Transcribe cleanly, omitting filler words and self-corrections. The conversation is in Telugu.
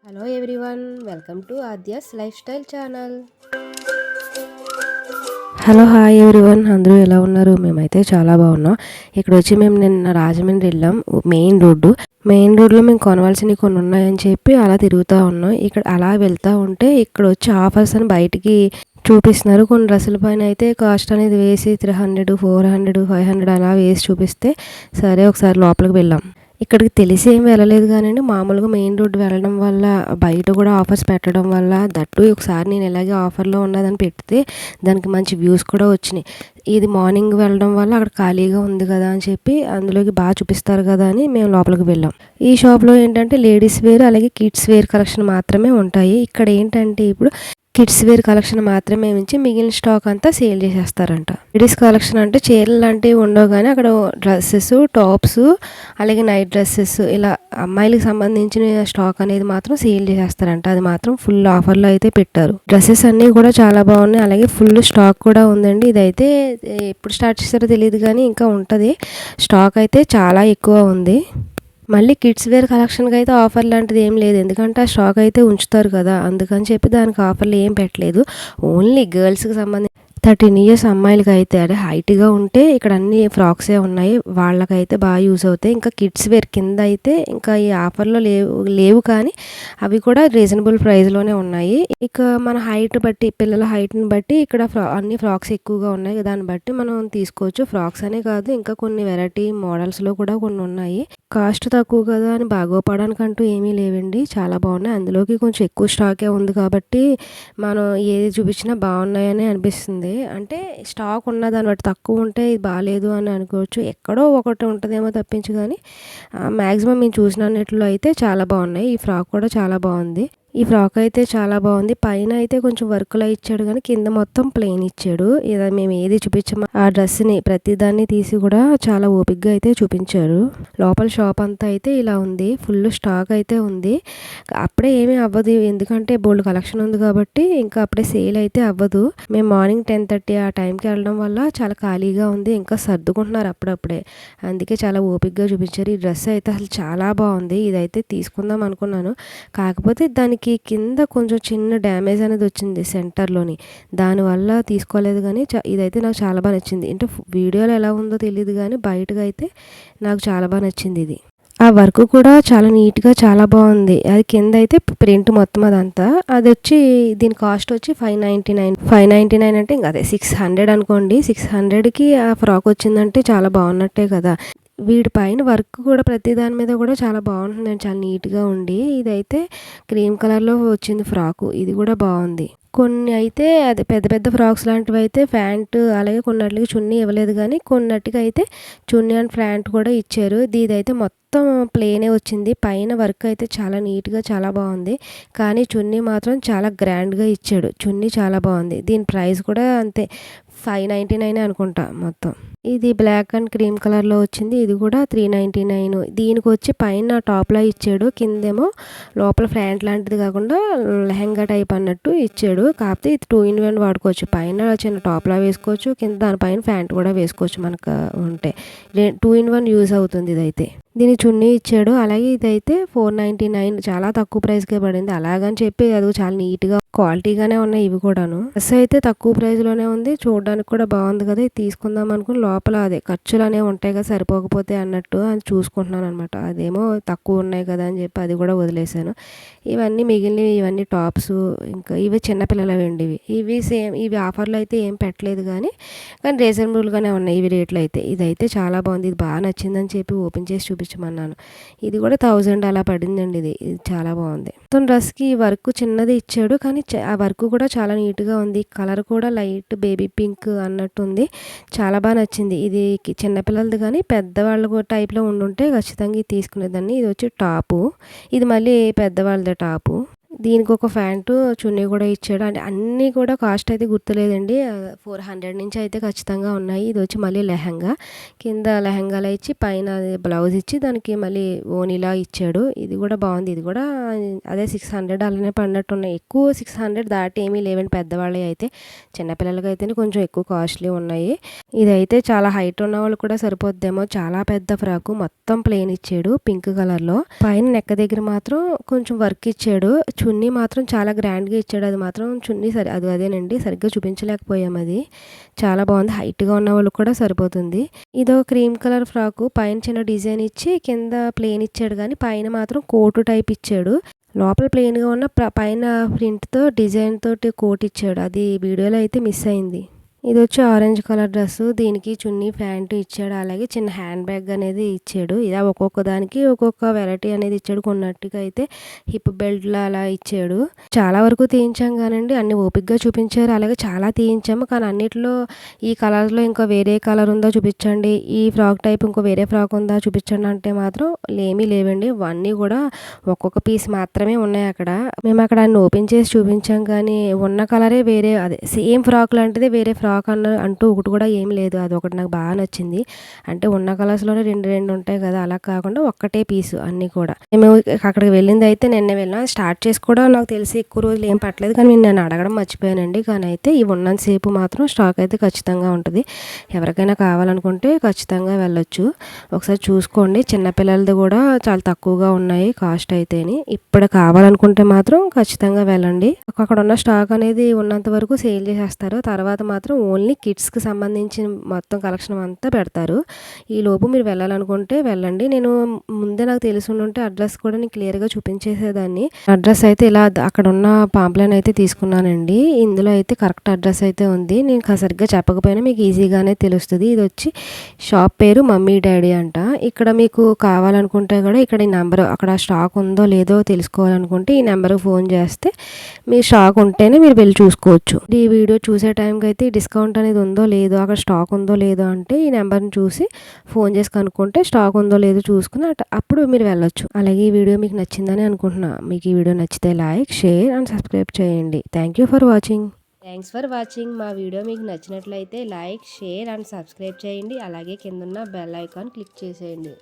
Hello everyone, welcome to Aadya's life style channel. Hi everyone, అందరూ ఎలా ఉన్నారు? మేమైతే చాలా బాగున్నాం. ఇక్కడ వచ్చి మేము నిన్న రాజమండ్రి వెళ్ళాం. మెయిన్ రోడ్లో మేము కొనవలసినవి కొన్ని ఉన్నాయని చెప్పి అలా తిరుగుతూ ఉన్నాం. ఇక్కడ అలా వెళ్తూ ఉంటే ఇక్కడ వచ్చి ఆఫర్స్ అని బయటికి చూపిస్తున్నారు. కొన్ని డ్రెస్సుల పైన అయితే కాస్ట్ అనేది వేసి 300, 400, 500 అలా వేసి చూపిస్తే సరే ఒకసారి లోపలికి వెళ్ళాం. ఇక్కడికి తెలిసి ఏం వెళ్ళలేదు కానండి, మామూలుగా మెయిన్ రోడ్డు వెళ్ళడం వల్ల బయట కూడా ఆఫర్స్ పెట్టడం వల్ల దట్టు ఒకసారి నేను ఇలాగే ఆఫర్లో ఉన్నదని పెడితే దానికి మంచి వ్యూస్ కూడా వచ్చినాయి. ఇది మార్నింగ్ వెళ్ళడం వల్ల అక్కడ ఖాళీగా ఉంది కదా అని చెప్పి అందులోకి బాగా చూపిస్తారు కదా అని మేము లోపలికి వెళ్ళాం. ఈ షాప్లో ఏంటంటే లేడీస్ వేర్ అలాగే కిడ్స్ వేర్ కలెక్షన్ మాత్రమే ఉంటాయి. ఇక్కడ ఏంటంటే ఇప్పుడు కిడ్స్ వేర్ కలెక్షన్ మాత్రమే ఉంచి మిగిలిన స్టాక్ అంతా సేల్ చేసేస్తారంట. లేడీస్ కలెక్షన్ అంటే చీరలు లాంటివి ఉండవు కానీ అక్కడ డ్రెస్సెస్, టాప్స్ అలాగే నైట్ డ్రెస్సెస్ ఇలా అమ్మాయిలకు సంబంధించిన స్టాక్ అనేది మాత్రం సేల్ చేసేస్తారంట. అది మాత్రం ఫుల్ ఆఫర్లో అయితే పెట్టారు. డ్రెస్సెస్ అన్నీ కూడా చాలా బాగున్నాయి, అలాగే ఫుల్ స్టాక్ కూడా ఉందండి. ఇదైతే ఎప్పుడు స్టార్ట్ చేస్తారో తెలియదు కానీ ఇంకా ఉంటుంది. స్టాక్ అయితే చాలా ఎక్కువ ఉంది. మళ్ళీ కిడ్స్ వేర్ కలెక్షన్కి అయితే ఆఫర్ లాంటిది ఏం లేదు, ఎందుకంటే ఆ స్టాక్ అయితే ఉంచుతారు కదా, అందుకని చెప్పి దానికి ఆఫర్లు ఏం పెట్టలేదు. ఓన్లీ గర్ల్స్కి సంబంధించి 13 ఇయర్స్ అమ్మాయిలకి అయితే అదే హైట్గా ఉంటే ఇక్కడ అన్ని ఫ్రాక్సే ఉన్నాయి, వాళ్ళకైతే బాగా యూస్ అవుతాయి. ఇంకా కిడ్స్ వేర్ కింద అయితే ఇంకా ఈ ఆఫర్లో లేవు కానీ అవి కూడా రీజనబుల్ ప్రైస్లోనే ఉన్నాయి. ఇక మన హైట్ బట్టి, పిల్లల హైట్ని బట్టి ఇక్కడ అన్ని ఫ్రాక్స్ ఎక్కువగా ఉన్నాయి, దాన్ని బట్టి మనం తీసుకోవచ్చు. ఫ్రాక్స్ అనే కాదు ఇంకా కొన్ని వెరైటీ మోడల్స్లో కూడా కొన్ని ఉన్నాయి. కాస్ట్ తక్కువ కదా అని బాగోపడానికంటూ ఏమీ లేవండి, చాలా బాగున్నాయి. అందులోకి కొంచెం ఎక్కువ స్టాకే ఉంది కాబట్టి మనం ఏది చూపించినా బాగున్నాయని అనిపిస్తుంది. అంటే స్టాక్ ఉన్న దాన్ని బట్టి తక్కువ ఉంటే ఇది బాగాలేదు అని అనుకోవచ్చు, ఎక్కడో ఒకటి ఉంటుందేమో తప్పించి కానీ మ్యాక్సిమం మేము చూసినట్లు అయితే చాలా బాగున్నాయి. ఈ ఫ్రాక్ కూడా చాలా బాగుంది. ఈ ఫ్రాక్ అయితే చాలా బాగుంది. పైన అయితే కొంచెం వర్క్లో ఇచ్చాడు కానీ కింద మొత్తం ప్లెయిన్ ఇచ్చాడు. ఇలా మేము ఏది చూపించామో ఆ డ్రెస్ని ప్రతిదాన్ని తీసి కూడా చాలా ఓపిక్గా అయితే చూపించారు. లోపల షాప్ అంతా అయితే ఇలా ఉంది, ఫుల్ స్టాక్ అయితే ఉంది. అప్పుడే ఏమీ అవ్వదు, ఎందుకంటే బోల్డ్ కలెక్షన్ ఉంది కాబట్టి ఇంకా అప్పుడే సేల్ అయితే అవ్వదు. మేము మార్నింగ్ 10:30 ఆ టైంకి వెళ్ళడం వల్ల చాలా ఖాళీగా ఉంది, ఇంకా సర్దుకుంటున్నారు అప్పుడప్పుడే, అందుకే చాలా ఓపిక్గా చూపించారు. ఈ డ్రెస్ అయితే అసలు చాలా బాగుంది. ఇదైతే తీసుకుందాం అనుకున్నాను, కాకపోతే దానికి కింద కొంచెం చిన్న డ్యామేజ్ అనేది వచ్చింది సెంటర్లోని, దానివల్ల తీసుకోలేదు. కానీ ఇదైతే నాకు చాలా బాగా నచ్చింది. అంటే వీడియోలో ఎలా ఉందో తెలియదు కానీ బయటగా అయితే నాకు చాలా బాగా నచ్చింది. ఇది ఆ వర్క్ కూడా చాలా నీట్గా చాలా బాగుంది. అది కింద అయితే ప్రింట్ మొత్తం అదంతా, అది వచ్చి దీని కాస్ట్ వచ్చి 599 అంటే ఇంకా అదే 600 అనుకోండి. 600కి ఆ ఫ్రాక్ వచ్చిందంటే చాలా బాగున్నట్టే కదా. వీటి పైన వర్క్ కూడా ప్రతి దాని మీద కూడా చాలా బాగుంటుందండి, చాలా నీట్గా ఉండి. ఇదైతే క్రీమ్ కలర్లో వచ్చింది ఫ్రాకు, ఇది కూడా బాగుంది. కొన్ని అయితే అది పెద్ద పెద్ద ఫ్రాక్స్ లాంటివి అయితే ప్యాంటు అలాగే కొన్నిటికి చున్నీ ఇవ్వలేదు, కానీ కొన్నిటికి అయితే చున్నీ అండ్ ప్యాంట్ కూడా ఇచ్చారు. ఇదైతే మొత్తం ప్లేనే వచ్చింది, పైన వర్క్ అయితే చాలా నీట్గా చాలా బాగుంది. కానీ చున్నీ మాత్రం చాలా గ్రాండ్గా ఇచ్చాడు, చున్నీ చాలా బాగుంది. దీని ప్రైస్ కూడా అంతే 599 అనుకుంటా మొత్తం. ఇది బ్లాక్ అండ్ క్రీమ్ కలర్లో వచ్చింది, ఇది కూడా 399. దీనికి వచ్చి పైన టాప్లా ఇచ్చాడు, కిందేమో లోపల ప్యాంట్ లాంటిది కాకుండా లెహంగా టైప్ అన్నట్టు ఇచ్చాడు. కాకపోతే ఇది 2 in 1 వాడుకోవచ్చు, పైన చిన్న టాప్లా వేసుకోవచ్చు, కింద దానిపైన ప్యాంట్ కూడా వేసుకోవచ్చు మనకు ఉంటే. 2 in 1 యూజ్ అవుతుంది ఇదైతే. దీని చున్నీ ఇచ్చాడు, అలాగే ఇదైతే 499, చాలా తక్కువ ప్రైస్కే పడింది. అలాగని చెప్పి అది చాలా నీట్గా క్వాలిటీగానే ఉన్నాయి ఇవి కూడాను. డ్రెస్ అయితే తక్కువ ప్రైస్లోనే ఉంది, చూడడానికి కూడా బాగుంది కదా, ఇది తీసుకుందాం అనుకుని లోపల అదే ఖర్చులు అనేవి ఉంటాయి కదా సరిపోకపోతే అన్నట్టు అది చూసుకుంటున్నాను అనమాట. అదేమో తక్కువ ఉన్నాయి కదా అని చెప్పి అది కూడా వదిలేశాను. ఇవన్నీ మిగిలినవి, ఇవన్నీ టాప్స్, ఇంకా ఇవి చిన్నపిల్లలవి అండి. ఇవి సేమ్, ఇవి ఆఫర్లో అయితే ఏం పెట్టలేదు కానీ రీజనబుల్గానే ఉన్నాయి ఇవి రేట్లు అయితే. ఇదైతే చాలా బాగుంది, ఇది బాగా నచ్చిందని చెప్పి ఓపెన్ చేసి చూపించమన్నాను. ఇది కూడా 1000 అలా పడిందండి. ఇది చాలా బాగుంది. మొత్తం డ్రెస్కి వర్క్ చిన్నది ఇచ్చాడు కానీ ఆ వర్క్ కూడా చాలా నీట్గా ఉంది. కలర్ కూడా లైట్ బేబీ పింక్ అన్నట్టు ఉంది, చాలా బాగా నచ్చింది. ఇది చిన్నపిల్లలది కానీ పెద్దవాళ్ళ టైప్లో ఉండుంటే ఖచ్చితంగా ఇది తీసుకునేదాన్ని. ఇది వచ్చి టాపు, ఇది మళ్ళీ పెద్దవాళ్ళదే టాపు. దీనికి ఒక ప్యాంటు, చున్నీ కూడా ఇచ్చాడు. అంటే అన్నీ కూడా కాస్ట్ అయితే గుర్తులేదండి. 400 నుంచి అయితే ఖచ్చితంగా ఉన్నాయి. ఇది వచ్చి మళ్ళీ లెహంగా. కింద లెహంగాలా ఇచ్చి పైన బ్లౌజ్ ఇచ్చి దానికి మళ్ళీ ఓనీలా ఇచ్చాడు. ఇది కూడా బాగుంది. ఇది కూడా అదే 600 అలానే పడినట్టున్నాయి. ఎక్కువ 600 దాటి ఏమీ లేవండి పెద్దవాళ్ళవి అయితే. చిన్నపిల్లలకైతేనే కొంచెం ఎక్కువ కాస్ట్లీ ఉన్నాయి. ఇదైతే చాలా హైట్ ఉన్న వాళ్ళు కూడా సరిపోద్దేమో. చాలా పెద్ద ఫ్రాకు మొత్తం ప్లెయిన్ ఇచ్చాడు పింక్ కలర్లో. పైన నెక్క దగ్గర మాత్రం కొంచెం వర్క్ ఇచ్చాడు. చున్నీ మాత్రం చాలా గ్రాండ్గా ఇచ్చాడు. అది మాత్రం చున్నీ అదేనండి సరిగ్గా చూపించలేకపోయాం. అది చాలా బాగుంది. హైట్గా ఉన్న వాళ్ళు కూడా సరిపోతుంది. ఇదో క్రీమ్ కలర్ ఫ్రాకు పైన చిన్న డిజైన్ ఇచ్చి కింద ప్లెయిన్ ఇచ్చాడు కానీ పైన మాత్రం కోటు టైప్ ఇచ్చాడు. లోపల ప్లెయిన్గా ఉన్న పైన ప్రింట్తో డిజైన్ తోటి కోట్ ఇచ్చాడు. అది వీడియోలో అయితే మిస్ అయింది. ఇది వచ్చి ఆరెంజ్ కలర్ డ్రెస్. దీనికి చున్నీ ప్యాంటు ఇచ్చాడు. అలాగే చిన్న హ్యాండ్ బ్యాగ్ అనేది ఇచ్చాడు. ఇలా ఒక్కొక్క దానికి ఒక్కొక్క వెరైటీ అనేది ఇచ్చాడు. కొన్నట్టుగా అయితే హిప్ బెల్ట్లో అలా ఇచ్చాడు. చాలా వరకు తీయించాం కానండి అన్ని ఓపిక్గా చూపించారు. అలాగే చాలా తీయించాము కానీ అన్నిట్లో ఈ కలర్లో ఇంకా వేరే కలర్ ఉందా చూపించండి, ఈ ఫ్రాక్ టైప్ ఇంకో వేరే ఫ్రాక్ ఉందా చూపించండి అంటే మాత్రం ఏమీ లేవండి. అన్నీ కూడా ఒక్కొక్క పీస్ మాత్రమే ఉన్నాయి అక్కడ. మేము అక్కడ అన్ని ఓపెన్ చేసి చూపించాం కానీ ఉన్న కలరే వేరే, అదే సేమ్ ఫ్రాక్ లాంటిదే వేరే ఫ్రాక్ అంటూ ఒకటి కూడా ఏం లేదు. అది ఒకటి నాకు బాగా నచ్చింది. అంటే ఉన్న కలర్స్లోనే రెండు ఉంటాయి కదా, అలా కాకుండా ఒక్కటే పీసు అన్నీ కూడా. మేము అక్కడికి వెళ్ళింది అయితే నిన్న వెళ్ళాం. స్టార్ట్ చేసి కూడా నాకు తెలిసి ఎక్కువ రోజులు ఏం పట్టలేదు కానీ నేను అడగడం మర్చిపోయానండి. కానీ అయితే ఈ ఉన్నంతసేపు మాత్రం స్టాక్ అయితే ఖచ్చితంగా ఉంటుంది. ఎవరికైనా కావాలనుకుంటే ఖచ్చితంగా వెళ్ళొచ్చు. ఒకసారి చూసుకోండి. చిన్నపిల్లలది కూడా చాలా తక్కువగా ఉన్నాయి కాస్ట్ అయితేని. ఇప్పుడు కావాలనుకుంటే మాత్రం ఖచ్చితంగా వెళ్ళండి. అక్కడ ఉన్న స్టాక్ అనేది ఉన్నంత వరకు సేల్ చేసేస్తారు. తర్వాత మాత్రం ఓన్లీ కిడ్స్కి సంబంధించిన మొత్తం కలెక్షన్ అంతా పెడతారు. ఈ లోపు మీరు వెళ్ళాలనుకుంటే వెళ్ళండి. నేను ముందే నాకు తెలిసి ఉంటే అడ్రస్ కూడా నేను క్లియర్గా చూపించేసేదాన్ని. అడ్రస్ అయితే ఇలా అక్కడ ఉన్న పాంప్లెన్ అయితే తీసుకున్నానండి. ఇందులో అయితే కరెక్ట్ అడ్రస్ అయితే ఉంది. నేను సరిగ్గా చెప్పకపోయినా మీకు ఈజీగానే తెలుస్తుంది. ఇది వచ్చి షాప్ పేరు మమ్మీ డాడీ అంట. ఇక్కడ మీకు కావాలనుకుంటే కూడా ఇక్కడ ఈ నెంబర్, అక్కడ స్టాక్ ఉందో లేదో తెలుసుకోవాలనుకుంటే ఈ నెంబర్కి ఫోన్ చేస్తే మీ స్టాక్ ఉంటేనే మీరు వెళ్ళి చూసుకోవచ్చు. ఈ వీడియో చూసే టైంకి అయితే డిస్కౌంట్ అనేది ఉందో లేదో, అక్కడ స్టాక్ ఉందో లేదో అంటే ఈ నెంబర్ని చూసి ఫోన్ చేసి కనుక్కుంటే స్టాక్ ఉందో లేదో చూసుకుని అప్పుడు మీరు వెళ్ళొచ్చు. అలాగే ఈ వీడియో మీకు నచ్చిందని అనుకుంటున్నా. మీకు ఈ వీడియో నచ్చితే లైక్, షేర్ అండ్ సబ్స్క్రైబ్ చేయండి. Thank you for watching. Thanks for watching. మా వీడియో మీకు నచ్చినట్లయితే లైక్, షేర్ అండ్ సబ్స్క్రైబ్ చేయండి. అలాగే కింద ఉన్న బెల్ ఐకాన్ క్లిక్ చేసేయండి.